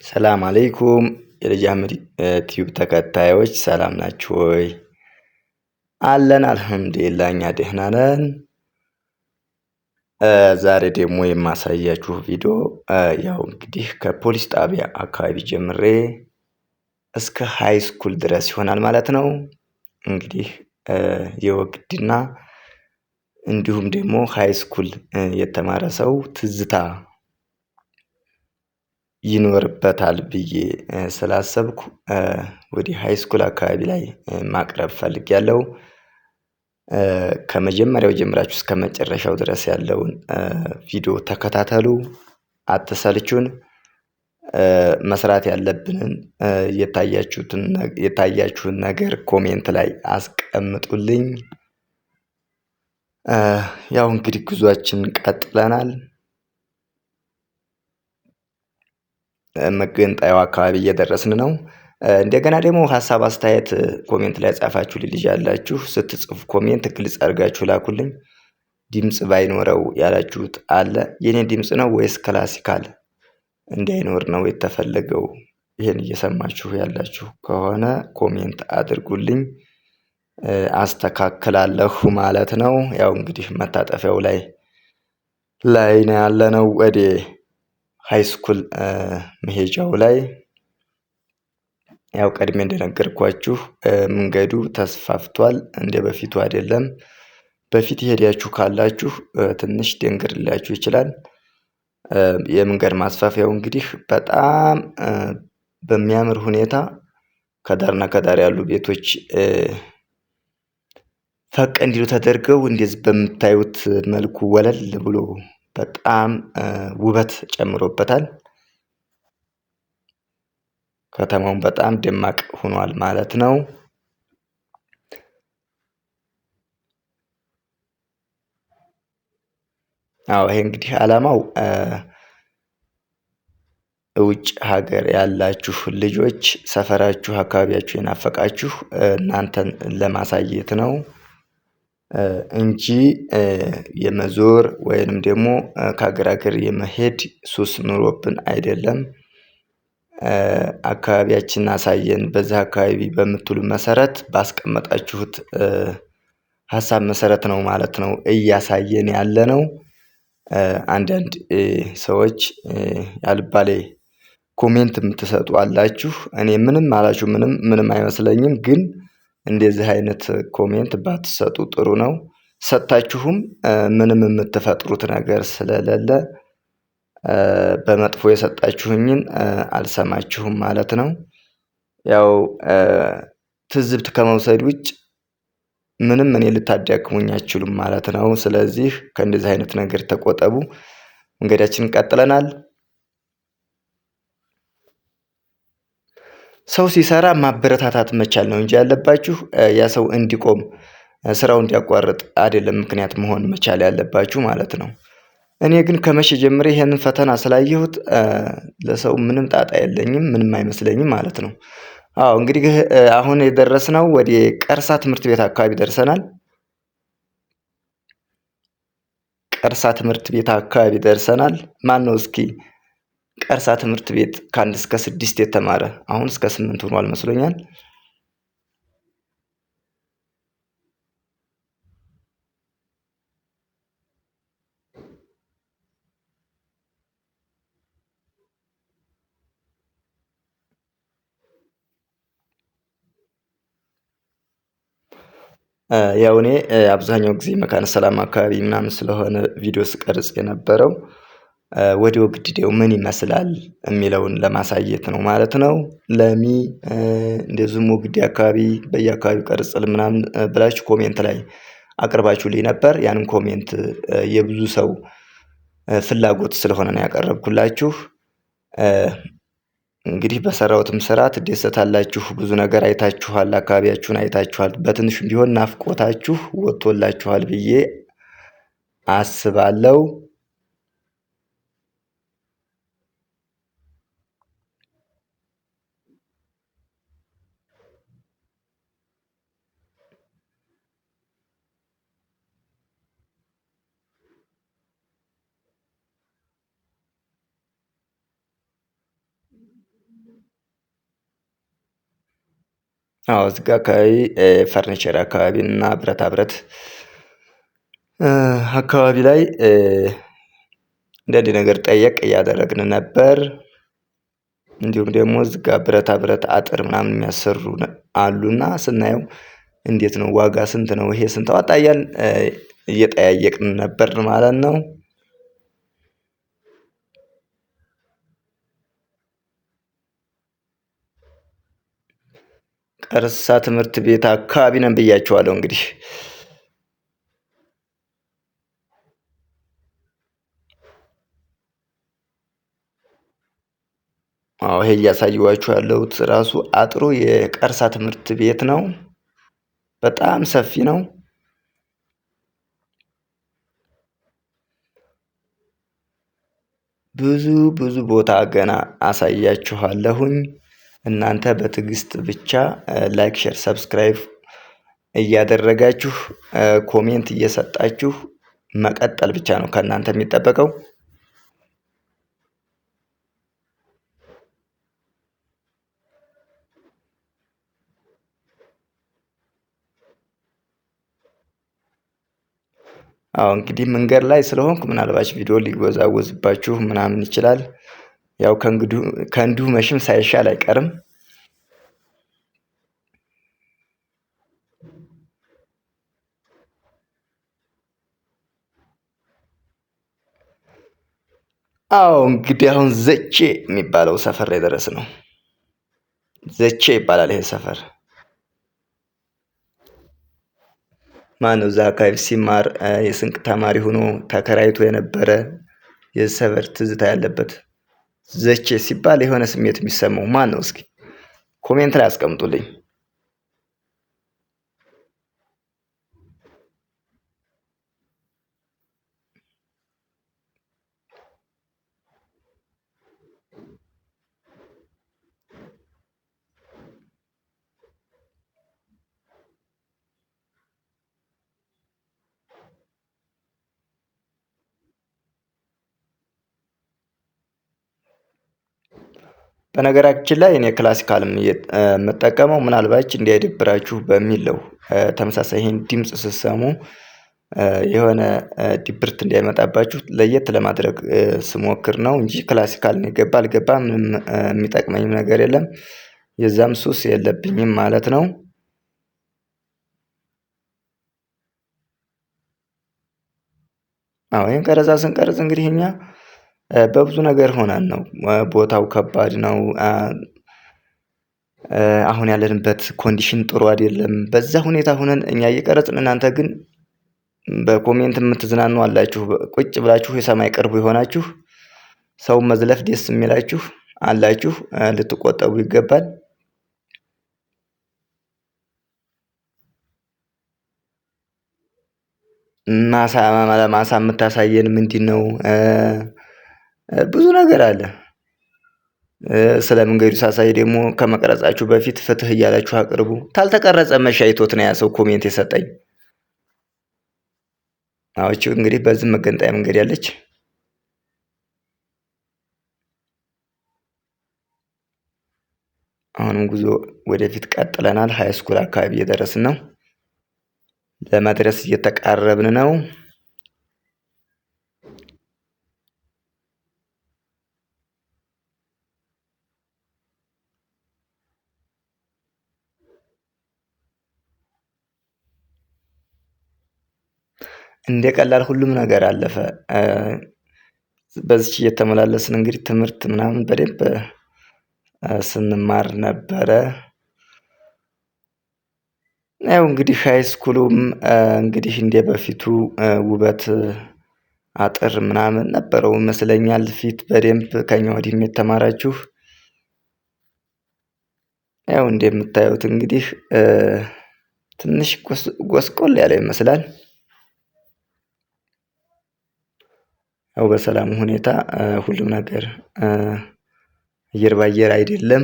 ሰላም አለይኩም የልጅ አህመድ ቲዩብ ተከታዮች ሰላም ናችሁ ወይ? አለን አልሐምዱሊላህ እኛ ደህና ነን። ዛሬ ደግሞ የማሳያችሁ ቪዲዮ ያው እንግዲህ ከፖሊስ ጣቢያ አካባቢ ጀምሬ እስከ ሃይ ስኩል ድረስ ይሆናል ማለት ነው። እንግዲህ የወግድና እንዲሁም ደግሞ ሃይ ስኩል የተማረ ሰው ትዝታ ይኖርበታል ብዬ ስላሰብኩ ወደ ሃይስኩል አካባቢ ላይ ማቅረብ ፈልጌያለሁ። ከመጀመሪያው ጀምራችሁ እስከመጨረሻው ድረስ ያለውን ቪዲዮ ተከታተሉ፣ አትሰልቹን። መስራት ያለብንን የታያችሁን ነገር ኮሜንት ላይ አስቀምጡልኝ። ያው እንግዲህ ጉዟችን ቀጥለናል። መገንጠያው አካባቢ እየደረስን ነው። እንደገና ደግሞ ሀሳብ አስተያየት ኮሜንት ላይ ጻፋችሁልኝ ልጅ ያላችሁ ስትጽፉ ኮሜንት ግልጽ አድርጋችሁ ላኩልኝ። ድምጽ ባይኖረው ያላችሁት አለ። የኔ ድምጽ ነው ወይስ ክላሲካል እንዳይኖር ነው የተፈለገው? ይሄን እየሰማችሁ ያላችሁ ከሆነ ኮሜንት አድርጉልኝ፣ አስተካክላለሁ ማለት ነው። ያው እንግዲህ መታጠፊያው ላይ ነው ያለነው ወደ ሃይስኩል መሄጃው ላይ። ያው ቀድሜ እንደነገርኳችሁ መንገዱ ተስፋፍቷል፣ እንደበፊቱ አይደለም። በፊት የሄዳችሁ ካላችሁ ትንሽ ደንገር ሊላችሁ ይችላል። የመንገድ ማስፋፊያው እንግዲህ በጣም በሚያምር ሁኔታ ከዳርና ከዳር ያሉ ቤቶች ፈቅ እንዲሉ ተደርገው እንደዚህ በምታዩት መልኩ ወለል ብሎ በጣም ውበት ጨምሮበታል። ከተማውን በጣም ደማቅ ሆኗል ማለት ነው። አዎ ይሄ እንግዲህ አላማው ውጭ ሀገር ያላችሁ ልጆች ሰፈራችሁ አካባቢያችሁ የናፈቃችሁ እናንተን ለማሳየት ነው እንጂ የመዞር ወይንም ደግሞ ከሀገር ሀገር የመሄድ ሱስ ኑሮብን አይደለም። አካባቢያችንን አሳየን በዛ አካባቢ በምትሉ መሰረት ባስቀመጣችሁት ሀሳብ መሰረት ነው ማለት ነው እያሳየን ያለነው። አንዳንድ ሰዎች ያልባሌ ኮሜንት የምትሰጡ አላችሁ። እኔ ምንም አላችሁ ምንም አይመስለኝም። ግን እንደዚህ አይነት ኮሜንት ባትሰጡ ጥሩ ነው። ሰጥታችሁም ምንም የምትፈጥሩት ነገር ስለሌለ በመጥፎ የሰጣችሁኝን አልሰማችሁም ማለት ነው። ያው ትዝብት ከመውሰድ ውጭ ምንም እኔ ልታዳክሙኝ አትችሉም ማለት ነው። ስለዚህ ከእንደዚህ አይነት ነገር ተቆጠቡ። መንገዳችንን ቀጥለናል። ሰው ሲሰራ ማበረታታት መቻል ነው እንጂ ያለባችሁ ያ ሰው እንዲቆም ስራውን እንዲያቋርጥ አይደለም ምክንያት መሆን መቻል ያለባችሁ ማለት ነው። እኔ ግን ከመቼ ጀምሬ ይሄንን ፈተና ስላየሁት ለሰው ምንም ጣጣ የለኝም፣ ምንም አይመስለኝም ማለት ነው። አዎ እንግዲህ አሁን የደረስነው ወደ ቀርሳ ትምህርት ቤት አካባቢ ደርሰናል። ቀርሳ ትምህርት ቤት አካባቢ ደርሰናል። ማነው እስኪ ቀርሳ ትምህርት ቤት ከ1 እስከ 6 የተማረ አሁን እስከ 8 ሆኗል መስሎኛል። ያው እኔ አብዛኛው ጊዜ መካነ ሰላም አካባቢ ምናምን ስለሆነ ቪዲዮ ስቀርጽ የነበረው ወደ ወግድዴው ምን ይመስላል የሚለውን ለማሳየት ነው ማለት ነው። ለሚ እንደዚሁም ወግዴ አካባቢ በየአካባቢው ቀርጽልን ምናምን ብላችሁ ኮሜንት ላይ አቅርባችሁልኝ ነበር። ያንን ኮሜንት የብዙ ሰው ፍላጎት ስለሆነ ነው ያቀረብኩላችሁ። እንግዲህ በሰራሁትም ስራ ትደሰታላችሁ። ብዙ ነገር አይታችኋል፣ አካባቢያችሁን አይታችኋል። በትንሹም ቢሆን ናፍቆታችሁ ወጥቶላችኋል ብዬ አስባለሁ። አዎ እዚህ ጋ አካባቢ ፈርኒቸር አካባቢ እና ብረታ ብረት አካባቢ ላይ አንዳንድ ነገር ጠየቅ እያደረግን ነበር። እንዲሁም ደግሞ እዚህ ጋ ብረታ ብረት አጥር ምናምን የሚያሰሩ አሉና ስናየው እንዴት ነው ዋጋ ስንት ነው ይሄ ስንት አወጣ እያልን እየጠያየቅን ነበር ማለት ነው። ቀርሳ ትምህርት ቤት አካባቢ ነን ብያችኋለሁ እንግዲህ አዎ ይሄ እያሳየኋችሁ ያለሁት ራሱ አጥሩ የቀርሳ ትምህርት ቤት ነው። በጣም ሰፊ ነው። ብዙ ብዙ ቦታ ገና አሳያችኋለሁኝ። እናንተ በትዕግስት ብቻ ላይክ ሼር ሰብስክራይብ እያደረጋችሁ ኮሜንት እየሰጣችሁ መቀጠል ብቻ ነው ከእናንተ የሚጠበቀው። አዎ እንግዲህ መንገድ ላይ ስለሆንኩ ምናልባት ቪዲዮ ሊወዛወዝባችሁ ምናምን ይችላል። ያው ከእንዲሁ መቼም ሳይሻል አይቀርም። አዎ እንግዲህ አሁን ዘቼ የሚባለው ሰፈር ላይ ደረስነው። ዘቼ ይባላል ይሄ ሰፈር። ማነው እዛ አካባቢ ሲማር የስንቅ ተማሪ ሆኖ ተከራይቶ የነበረ የሰፈር ትዝታ ያለበት ዘቼ ሲባል የሆነ ስሜት የሚሰማው ማነው? እስኪ ኮሜንት ላይ አስቀምጡልኝ። በነገራችን ላይ እኔ ክላሲካልም የምጠቀመው ምናልባት እንዳይደብራችሁ በሚል ነው። ተመሳሳይ ይሄን ድምጽ ስትሰሙ የሆነ ድብርት እንዳይመጣባችሁ ለየት ለማድረግ ስሞክር ነው እንጂ ክላሲካል ገባ አልገባ ምንም የሚጠቅመኝም ነገር የለም። የዛም ሱስ የለብኝም ማለት ነው። አዎ ይሄን ቀረጻ ስንቀርጽ እንግዲህ እኛ በብዙ ነገር ሆነን ነው። ቦታው ከባድ ነው። አሁን ያለንበት ኮንዲሽን ጥሩ አይደለም። በዛ ሁኔታ ሆነን እኛ እየቀረጽን እናንተ ግን በኮሜንት የምትዝናኑ አላችሁ። ቁጭ ብላችሁ የሰማይ ቅርቡ የሆናችሁ ሰው መዝለፍ ደስ የሚላችሁ አላችሁ። ልትቆጠቡ ይገባል። ማሳ የምታሳየን ምንድነው? ብዙ ነገር አለ። ስለ መንገዱ ሳሳይ ደግሞ ከመቅረጻችሁ በፊት ፍትህ እያላችሁ አቅርቡ። ካልተቀረጸ መቼ አይቶት ነው ያ ሰው ኮሜንት የሰጠኝ? አዎ እቺ እንግዲህ በዚህ መገንጠያ መንገድ ያለች አሁንም ጉዞ ወደፊት ቀጥለናል። ሃይስኩል አካባቢ እየደረስን ነው። ለመድረስ እየተቃረብን ነው። እንደ ቀላል ሁሉም ነገር አለፈ። በዚች እየተመላለስን እንግዲህ ትምህርት ምናምን በደንብ ስንማር ነበረ። ያው እንግዲህ ሃይስኩሉም እንግዲህ እንደበፊቱ ውበት አጥር ምናምን ነበረው ይመስለኛል። ፊት በደንብ ከኛ ወዲህም የተማራችሁ ያው እንደምታዩት እንግዲህ ትንሽ ጎስቆል ያለ ይመስላል። ያው በሰላም ሁኔታ ሁሉም ነገር አየር ባየር አይደለም።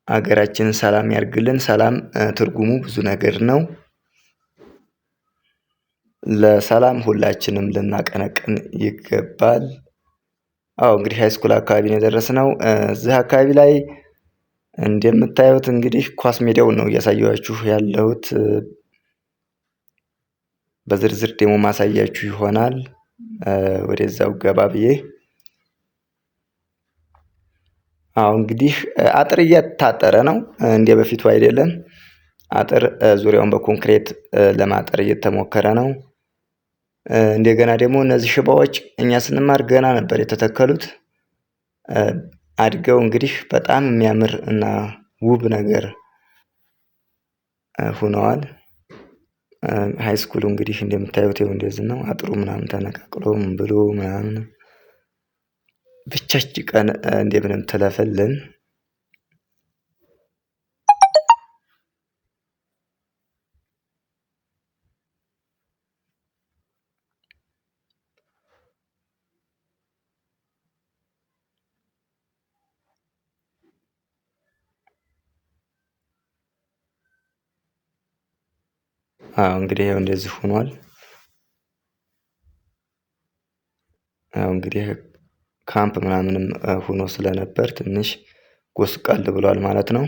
ሀገራችንን ሰላም ያርግልን። ሰላም ትርጉሙ ብዙ ነገር ነው። ለሰላም ሁላችንም ልናቀነቅን ይገባል። አዎ እንግዲህ ሃይስኩል አካባቢ ነው የደረስነው። እዚህ አካባቢ ላይ እንደምታዩት እንግዲህ ኳስ ሜዳውን ነው እያሳየኋችሁ ያለሁት። በዝርዝር ደግሞ ማሳያችሁ ይሆናል። ወደዛው ገባ ብዬ እንግዲህ አጥር እየታጠረ ነው። እንደ በፊቱ አይደለም። አጥር ዙሪያውን በኮንክሪት ለማጠር እየተሞከረ ነው። እንደገና ደግሞ እነዚህ ሽባዎች እኛ ስንማር ገና ነበር የተተከሉት። አድገው እንግዲህ በጣም የሚያምር እና ውብ ነገር ሆነዋል። ሃይስኩሉ እንግዲህ እንደምታዩት ይኸው እንደዚህ ነው። አጥሩ ምናምን ተነቃቅሎ ምን ብሎ ምናምን ብቻ እቺ ቀን እንደምንም ትለፍልን። እንግዲህ ይኸው እንደዚህ ሆኗል። እንግዲህ ካምፕ ምናምንም ሆኖ ስለነበር ትንሽ ጎስቋል ብሏል ማለት ነው።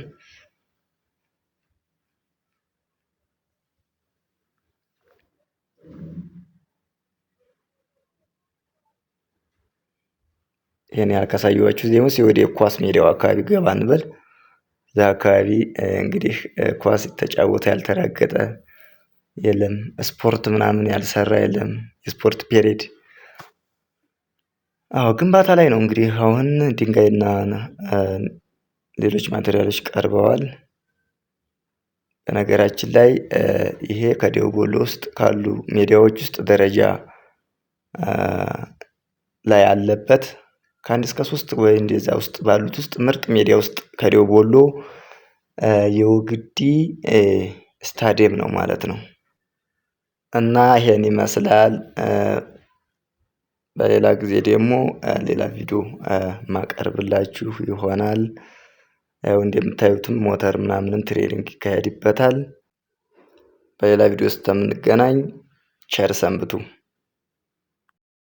ይሄን ያህል ካሳየኋችሁ ደግሞ ወደ ኳስ ሜዳው አካባቢ ገባ እንበል። እዛ አካባቢ እንግዲህ ኳስ የተጫወተ ያልተራገጠ የለም። ስፖርት ምናምን ያልሰራ የለም። የስፖርት ፔሬድ ግንባታ ላይ ነው። እንግዲህ አሁን ድንጋይና ሌሎች ማቴሪያሎች ቀርበዋል። በነገራችን ላይ ይሄ ከደቡብ ወሎ ውስጥ ካሉ ሜዳዎች ውስጥ ደረጃ ላይ ያለበት ከአንድ እስከ 3 ወይ እንደዛ ውስጥ ባሉት ውስጥ ምርጥ ሜዳ ውስጥ ከደቡብ ወሎ የወግዲ ስታዲየም ነው ማለት ነው። እና ይሄን ይመስላል። በሌላ ጊዜ ደግሞ ሌላ ቪዲዮ ማቀርብላችሁ ይሆናል። ያው እንደምታዩትም ሞተር ምናምንም ትሬኒንግ ይካሄድበታል። በሌላ ቪዲዮ ውስጥ እስከምንገናኝ ቸር ሰንብቱ።